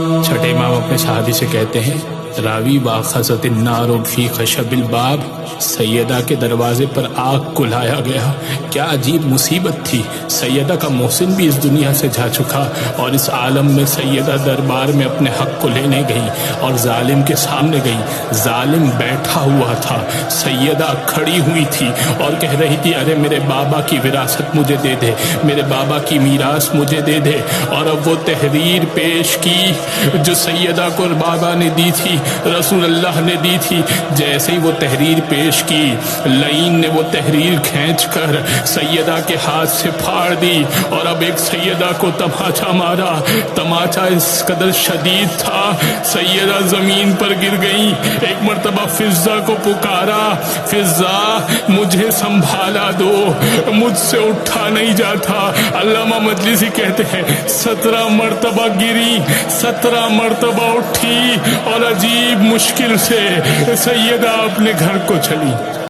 چھٹے امام اپنے صحابی سے کہتے ہیں راوی باخذت النار فی خشب الباب، سیدہ کے دروازے پر آگ کو لایا گیا۔ کیا عجیب مصیبت تھی، سیدہ کا محسن بھی اس دنیا سے جا چکا اور اس عالم میں سیدہ دربار میں اپنے حق کو لینے گئی اور ظالم کے سامنے گئی۔ ظالم بیٹھا ہوا تھا، سیدہ کھڑی ہوئی تھی اور کہہ رہی تھی ارے میرے بابا کی وراثت مجھے دے دے، میرے بابا کی میراث مجھے دے دے۔ اور اب وہ تحریر پیش کی جو سیدہ کو بابا نے دی تھی، رسول اللہ نے دی تھی۔ جیسے ہی وہ تحریر پیش کی، لعین نے وہ تحریر کھینچ کر سیدہ کے ہاتھ سے پھاڑ دی اور اب ایک سیدہ کو تماچا مارا۔ تماچا اس قدر شدید تھا، سیدہ زمین پر گر گئی۔ ایک مرتبہ فضہ کو پکارا، فضہ مجھے سنبھالا دو، مجھ سے اٹھا نہیں جاتا۔ علامہ مجلسی کہتے ہیں 17 مرتبہ گری، 17 مرتبہ اٹھی اور عجیب مشکل سے سیدہ اپنے گھر کو چلی۔